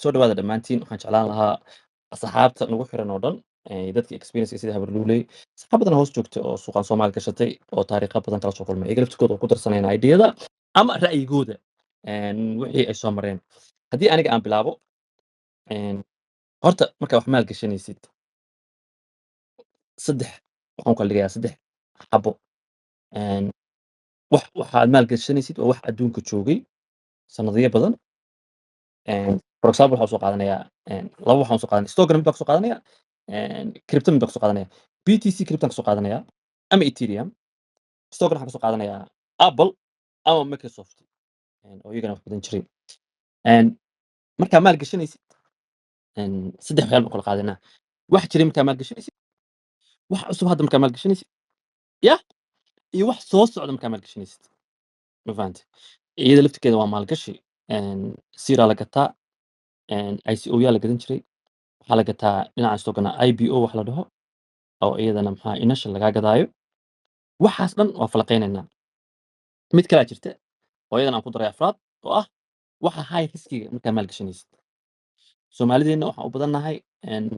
soo dhawaada dhammaantiin waxaan jeclaan lahaa asxaabta nagu xiran oo dhan dadka experience sida habarluuley saxaab badan hoos joogta oo suuqan Soomaali gashatay oo taariikha badan kala soo kulmay iyaga laftirkooda oo ku darsanayna ideyada ama ra'yigooda wixii ay soo mareen haddii aniga aan bilaabo een, horta markaa wax maal gashanaysid saddex waxaan u kala dhigayaa saddex xabo een, waxaad maal gashanaysid waa wax adduunka joogay sanadiyo badan for example waxaan soo qaadanayaa laba waxaan soo qaadanaya stockna mid baan kasoo qaadanaya crypto mid baan kasoo qaadanaya BTC crypto kasoo qaadanaya ama Ethereum stockna waxaan kasoo qaadanayaa Apple ama Microsoft oo iyagana wax badan jiray Een, markaa maal gashanaysid saddex waxyaal baan kala qaadanaa wax jiray markaa maal gashanaysid wax cusub hadda markaa maal gashanaysid yah iyo wax soo socda markaa maal gashanaysid ma fahantay iyada laftirkeeda waa maalgashi siraa la gataa ICO yaa la gadan jiray waxaa la gataa dhinaca stockna IPO wax la dhaho oo iyadana maxaa inasha lagaa gadaayo waxaas dhan waa falaqaynaynaa mid kalaa jirta oo iyadana aan ku daray afraad oo ah waxa high riskiga markaa maal gashanaysid soomaalideenna waxaan u badannahay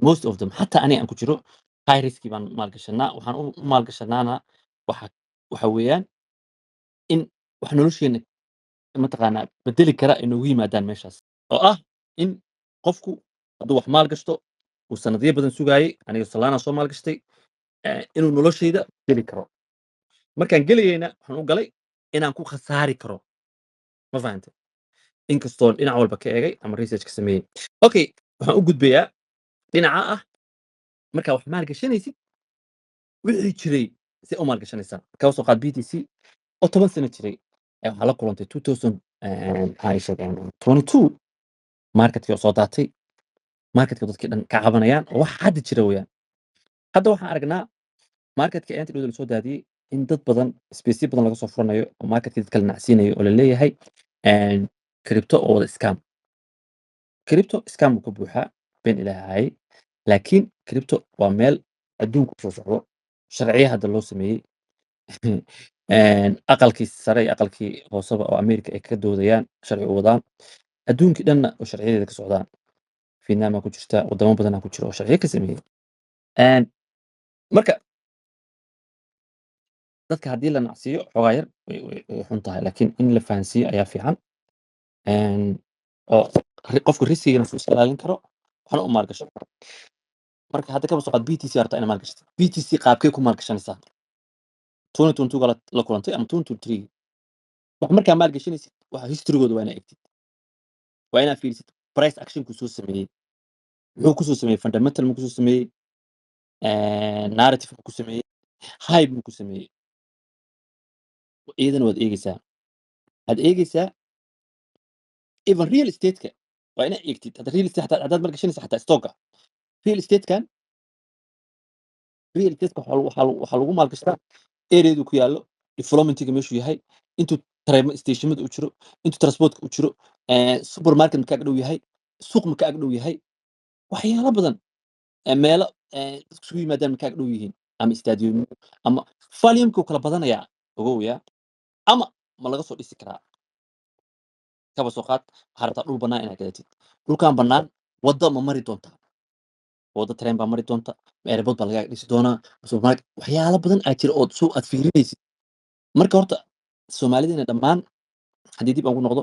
most of them xataa aniga aan ku jiro high riski baan maal gashanaa waxaan u maal gashanaana waxa waxa weeyaan in wax nolosheena mataqaanaa bedeli kara ay noogu yimaadaan meeshaas oo ah in qofku hadduu wax maal gashto uu sanadiyo badan sugaayey aniga Solana soo maal gashtay inuu noloshayda bedeli karo markaan gelayeyna waxaan u galay inaan ku khasaari karo ma fahantay inkastoo dhinac walba ka eegay ama research ka sameeyey okay waxaan u gudbayaa dhinaca ah markaa wax maal gashanaysid wixii jiray si u maal gashanaysaa kaba soo qaad BTC oo 10 sano jiray waxaa la kulantay 2000 maxaa ii sheeg 22 marketkii oo soo daatay marketka dadkii dhan ka cabanayaan oo wax hadda jira weeyaan hadda waxaan aragnaa marketka inta dhow la soo daadiyey in dad badan space badan laga soo furanayo oo marketkii dad kala nacsiinayo oo la leeyahay crypto oo wada scam crypto scam uu ka buuxaa been ilaahay laakiin crypto waa meel adduunku soo socdo sharciya hadda loo sameeyey aqalkii sare iyo aqalkii hooseba oo America ay ka doodayaan sharci u wadaan adduunkii dhanna oo sharciyadeeda ka socdaan Vietnam ku jirta wadamo badan ku jira oo sharciyo ka sameeyey marka dadka haddii la nacsiiyo xogaa yar way xun tahay laakiin in la fahansiiyo ayaa fiican oo qofku risigana iska ilaalin karo waxna u maalgashan karo marka hadda kaba soo qaad BTC arta ina maalgashatid BTC qaabkee ku maalgashanaysaa 2022 la kulantay ama 2023 wax markaa maalgashanaysid waxa historygooda waa inaa egtid waa inaa fiirisid price action ku soo sameeyey muxuu ku soo sameeyey fundamental mu ku soo sameeyey narrative mu ku sameeyey hype mu ku sameeyey iyadana waad eegaysaa waxaad eegaysaa even real estate-ka waa inaa eegtid hadda real estate haddaad maalgashanaysa xataa stocka real estate-kan real estate-ka waxaa lagu maalgashtaa areadu ku yaallo developmentiga meeshuu yahay intuu train stationada u jiro intuu transportka u jiro supermarket maka ag dhow yahay suuq maka ag dhow yahay waxyaalo badan meelo dadku isugu yimaadaan maka ag dhow yihiin ama stadium ama volume-ku kala badanayaa ogow yaa ama ma laga soo dhisi karaa kaba soo qaad waxaa rabtaa dhul bannaan inaad gadatid dhulkan bannaan waddo ma mari doontaa waddo train baa mari doonta airport baa laga dhisi doonaa supermarket waxyaalo badan aa jira oo soo aad fiirinaysid marka horta Soomaalideena dhammaan haddii dib aan ku noqdo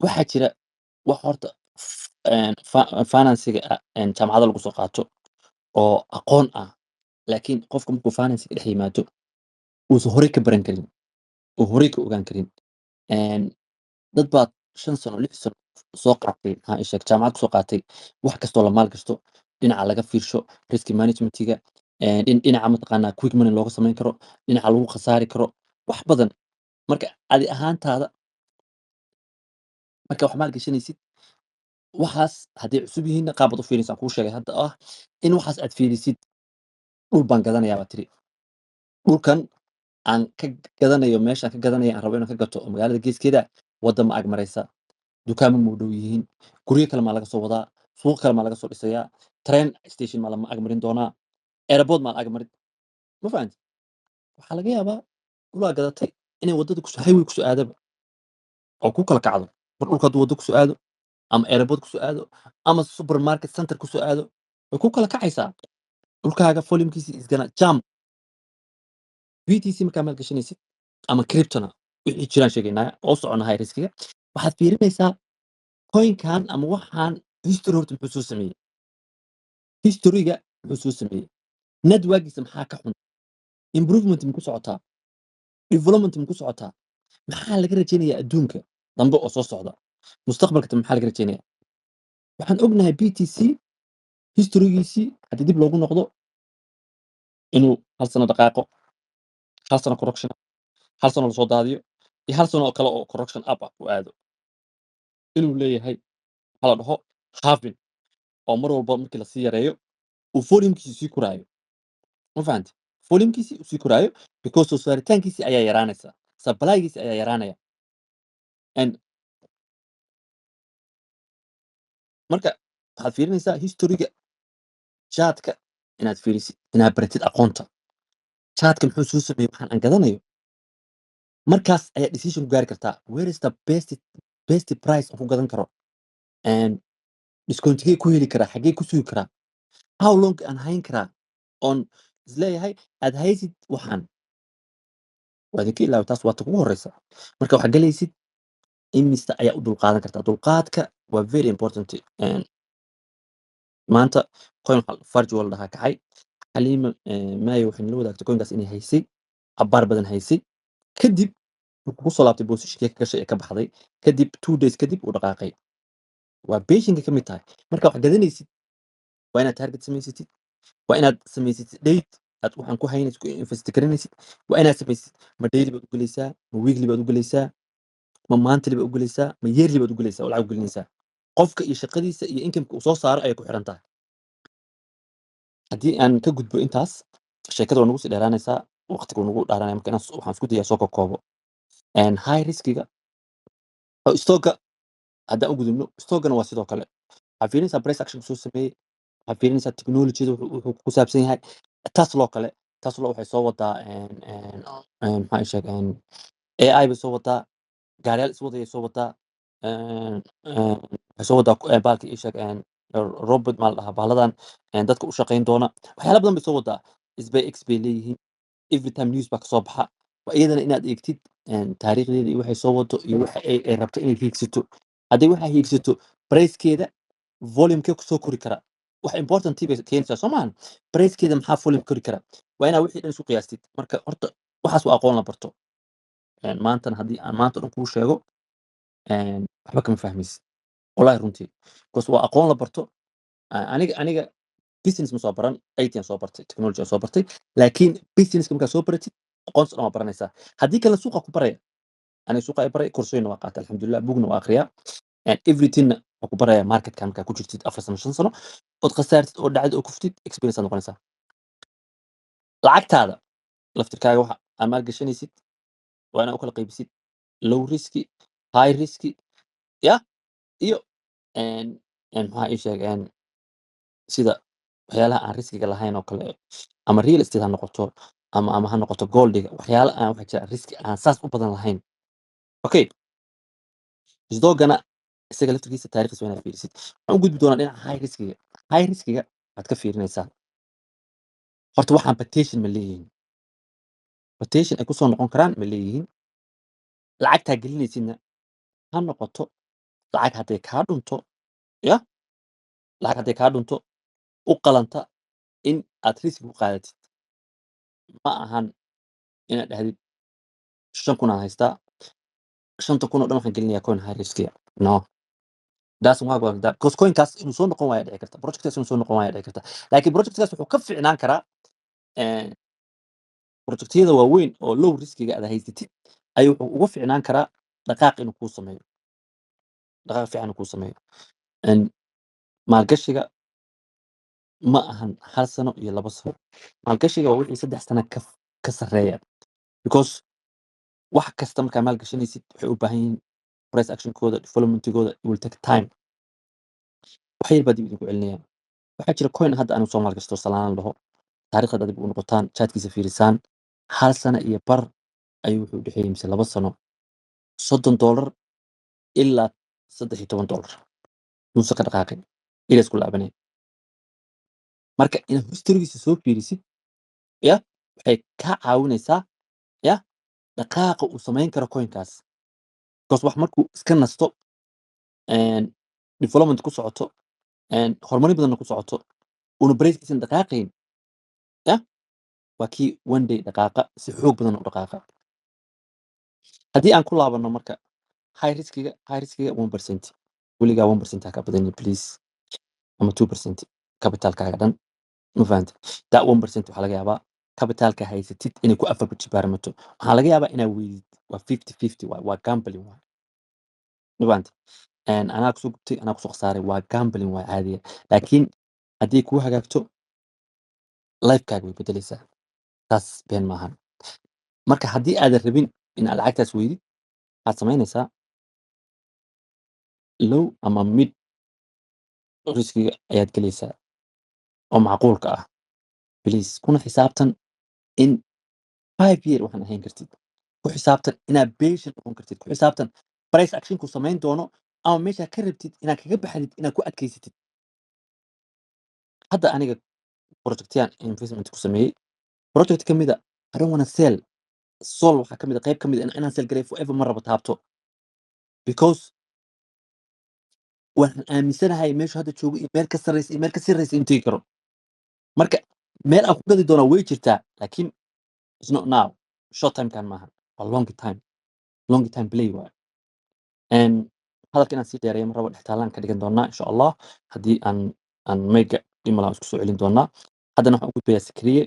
waxaa jira wax horta financiga jaamacada lagu soo qaato oo aqoon ah laakiin qofka markuu financiga dhex yimaado uusan horey ka baran karin oo horey ka ogaan karin dad baa 5 sano 6 sano soo qaatay maxaa ii sheeg jaamacad kusoo qaatay wax kastoo la maal gasto dhinaca laga fiirsho risk managementiga dhinaca mataqaanaa quick money looga samayn karo dhinaca lagu khasaari karo wax badan marka adi ahaantaada marka wax maal gashanaysid waxaas hadday cusub yihiinna qaabad u fiirinaysaa kuu sheegay hadda ah in waxaas aad fiirisid dhul baan gadanayaa baa tiri dhulkan aan ka gadanayo meeshaan ka gadanaya aan rabo inaan ka gato oo magaalada geeskeeda wadda ma ag maraysa dukaamo ma u dhow yihiin guryo kale maa laga soo wadaa suuq kale maa laga soo dhisayaa train station maa lama ag marin doonaa airport maa la ag marin ma fahanti waxaa laga yaabaa dhulaa gadatay inay waddada highway kusoo aadaba oo ku kala kacdo mar dhulka hadduu waddo kusoo aado ama airport ku soo aado ama supermarket center ku soo aado way ku kala kacaysaa dhulkaaga volumekiisa is gonna jump. BTC markaa maalgashanaysid ama cryptona wixii jiraan sheegaynaa oo socona high riskiga waxaad fiirinaysaa coinkan ama waxaan history horta muxuu soo sameeyey historyga muxuu soo sameeyey networkiisa maxaa ka xun improvement ma ku socotaa development ma ku socotaa maxaa laga rajaynayaa adduunka dambe oo soo socda mustaqbalka maxaa laga rajaynayaa waxaan ognahay BTC historygiisii haddii dib loogu noqdo inuu hal sano dhaqaaqo hal sano correction hal sano lasoo daadiyo iyo hal sano oo kale oo correction up ah uu aado inuu leeyahay waxa la dhaho halving oo mar walba markii lasii yareeyo uu volumekiisa sii koraayo ma fahanti volumekiisii uu sii koraayo because soo saaritaankiisii ayaa yaraanaysa supplygiisii ayaa yaraanaya and marka waxaad fiirinaysaa historyga chartka inaad fiirisid inaad baratid aqoonta chartka muxuu soo sameeyey waxaan aan gadanayo markaas ayaa decision ku gaari kartaa where is the best price aan ku gadan karo and discountigee ku heli karaa xaggee ku sugi karaa how long aan hayn karaa oon isleeyahay aad haysid waxaan waa idinka ilaawa taas waa ta kugu horeysa marka waxaad galaysid imista ayaa u dulqaadan kartaa dulqaadka waa very important and maanta coin farji waa la dhahaa kacay xaliima maayo waxay nala wadaagtay coinkaas inay haysay cabaar badan haysay kadib wuxuu ku soo laabtay positionkii ka gashay ee ka baxday kadib 2 days kadib uu dhaqaaqay waa beshinka ka mid tahay marka wax gadanaysid waa inaad target samaysatid waa inaad samaysatid date aad waxaan ku haynaysid ku invest garanaysid waa inaad samaysid ma daily baad u gelaysaa ma weekly baad u gelaysaa ma monthly baad u gelaysaa ma yearly baad u gelaysaa oo lacag u gelinaysaa qofka iyo shaqadiisa iyo income-ka uu soo saaro ayay ku xiran tahay haddii aan ka gudbo intaas sheekada waa nagu sii dheeraanaysaa waqtiga waa nagu dhaaranaya marka inaan waxaan isku dayaa soo kokoobo high riskiga oo stocka haddaan u gudubno stockana waa sidoo kale waxaad fiirinaysaa price action soo sameeyey waxaad fiirinaysaa technologyada wuxuu ku saabsan yahay tasloo kale taslo waxay soo wadaa maxaa sheeg AI bay soo wadaa gaariyaal iswadayay soo wadaa waxay soo wadaa baalka ii sheeg robot maa la dhahaa bahladan dadka u shaqayn doona waxyaala badan bay soo wadaa SpaceX bay leeyihiin every time news baa kasoo baxa waa iyadana inaad eegtid taariikhdeeda iyo waxay soo wado iyo waxa ay rabto inay hiigsato hadday waxaa hiigsato pricekeeda volumekee kusoo kori kara wax important bay keenaysaa soo maahan pricekeeda maxaa volume kori kara waa inaa wixii dhan isu qiyaastid marka horta waxaas waa aqoon la barto maantana haddii aan maanta dhan kuu sheego waxba kama fahmaysid wallahi runtii because waa aqoon la barto aniga business ma soo baran IT aan soo bartay technology aan soo bartay laakiin businesska markaa soo baratid aqoonsi dhan waa baranaysaa haddii kale suuqa ku baraya aniga suuqa ay baray kursooyina waa qaatay alxamdulilah bugna waa akhriyaa everythingna waa ku baraya marketka markaa ku jirtid 4 sano 5 sano ood khasaartid oo dhacdid oo kuftid experience aad noqonaysaa lacagtaada laftirkaaga waxa aad maalgashanaysid waa inaad u kala qaybisid low riski high riski ya iyo maxaa ii sheeg sida waxyaalaha aan riskiga lahayn oo kale ama real estate ha noqoto ama ha noqoto goldiga waxyaala aan waxa jira riski aan saas u badan lahayn okay isdoogana isaga laftirkiisa taariikhdiisa waa inaad fiirisid waxaan u gudbi doonaa dhinaca high riskiga waxaad ka fiirinaysaa horta waxaan patation ma leeyihiin patation ay kusoo noqon karaan ma leeyihiin lacagtaa gelinaysidna ha noqoto lacag hadday kaa dhunto ya lacag hadday kaa dhunto u qalanta in aad riski ku qaadatid ma ahan inaad dhahdid 5,000 aan haystaa 5,000 oo dhan waxaan gelinayaa coin high riskiga no doesn't work like that because coinkaas inuu soo noqon waaya dhici karta projectkaas inuu soo noqon waaya dhici karta laakiin projectkaas wuxuu ka fiicnaan karaa projectyada waaweyn oo low riskiga aad haysatid ayuu wuxuu uga fiicnaan karaa dhaqaaq inuu kuu sameeyo dhaqaaq fiican inuu kuu sameeyo maalgashiga ma ahan 1 sano iyo 2 sano maalgashiga waa wixii 3 sano ka sarreeya because wax kasta markaa maalgashanaysid waxay u baahan yihiin price actionkooda developmentigooda will take time wax yar baa dib idinku celinaya waxaa jira coin hadda aanu soo maalgashto salaan dhaho taariikhda dib u noqotaan chatkiisa fiirisaan 1 sano iyo bar ayuu wuxuu u dhexeeyey mise 2 sano $30 ilaa $13 inuusan ka dhaqaaqin ilays ku laabanaya marka inaad historygiisa soo fiirisid ya waxay kaa caawinaysaa ya dhaqaaqa uu samayn karo coinkaas because wax markuu iska nasto development ku socoto horumari badanna ku socoto una barayskiisan dhaqaaqayn ya waa kii one day dhaqaaqa si xoog badan u dhaqaaqa haddii aan ku laabano marka high riskiga 1% weligaa 1% ha ka badanin please ama 2% capitalkaaga dhan ma fahante that 1% waxaa laga yaabaa capitalka haysatid inay ku afar jibaarmato waxaa laga yaabaa inaa weydid waa 50-50 waa gambling waay ma fahante anaa kusoo gubtay anaa kusoo khasaaray waa gambling waa caadiya laakiin haddii kuu hagaagto lifekaaga way bedelaysaa taas been maahan marka haddii aadan rabin in aad lacagtaas weydid waxaad samaynaysaa low ama mid riskiga ayaad gelaysaa oo macquulka ah please kuna xisaabtan in 5 year waxaan ahayn kartid ku xisaabtan inaad patient noqon kartid ku xisaabtan price actionku samayn doono ama meeshaa ka rabtid inaad kaga baxdid inaad ku adkaysatid hadda aniga projectyaan investment ku sameeyey project ka mida I don't wanna sell sol waxaa ka mid a qayb ka mid a inaan sell garay forever ma rabo taabto because waxaan aaminsanahay meeshu hadda joogo iyo meel ka sarreysa iyo meel ka sirreysa in tegi karo marka meel aan ku gadi doonaa way jirtaa laakiin it's not now short timekan maaha waa long time play waaye hadalka inaan sii dheereeyo ma rabo dhextaalaan ka dhigan doonaa insha allah haddii aan mega dhimalaan isku soo celin doonaa haddana waxaan u gudbayaa sikriye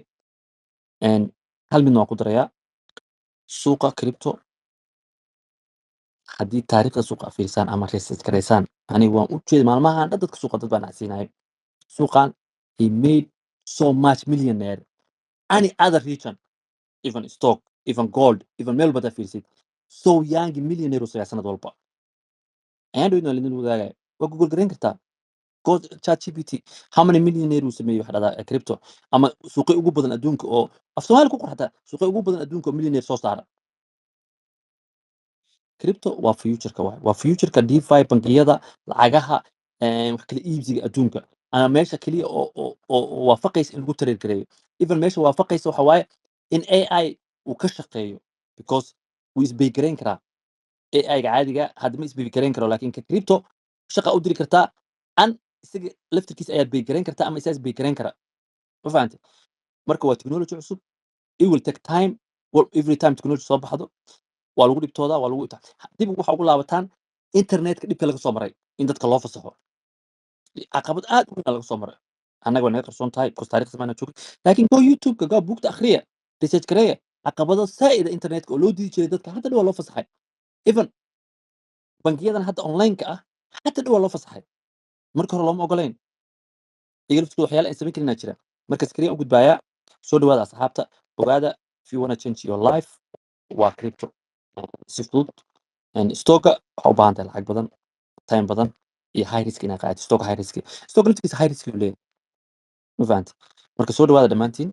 hal midna waan ku darayaa suuqa cripto haddii taariikhda suuqa fiirsaan ama research garaysaan aniga waan u jeeda maalmahan dhan dadka suuqa dad baan acsiinaya suuqan he made so much millionaire any other region even stock even gold even meel badaa fiirsid so young millionaire u sagaa sanad walba ayaan dhowin waa lidin wadaagaya waa google garayn kartaa god chat gpt how many millionaire uu sameeyey wax dhahdaa crypto ama suuqay ugu badan adduunka oo af soomaali ku qorxata suuqay ugu badan adduunka oo millionaire soo saara crypto waa futureka waay waa futureka DeFi bangiyada lacagaha wax kala iibsiga adduunka ama meesha kaliya oo waafaqaysa in lagu trade gareeyo even meesha waafaqaysa waxa waaye in AI uu ka shaqeeyo because wuu isbay garayn karaa AI-ga caadiga hadda ma isbay garayn karo laakiin ka crypto shaqa u diri kartaa an isaga laftirkiisa ayaad bay garayn kartaa ama isaas bay garayn kara ma fahante marka waa technology cusub it will take time every time technology soo baxdo waa lagu dhibtoodaa waa lagu dib waxa ugu laabataan internetka dhibka laga soo maray in dadka loo fasaxo caqabad aad u weyn laga soo maray annaga waa naga qarsoon tahay because taariikhda maana joogin laakiin go youtube-ka gaa buugta akhriya research gareeya caqabado saa'ida internetka oo loo diidi jiray dadka hadda dhow waa loo fasaxay even bangiyadan hadda online-ka ah hadda dhow waa loo fasaxay marka hore looma ogolayn iga laftirkooda waxyaala ay samayn karinaa jira marka screen u gudbaayaa soo dhawaada asxaabta ogaada if you wanna change your life waa crypto si fudud stocka waxaa u baahan tahay lacag badan time badan iyo high risk inaad qaadato stock high risk stock laftigiisa high risk uu leeyahay ma fahanti marka soo dhawaada dhammaantiin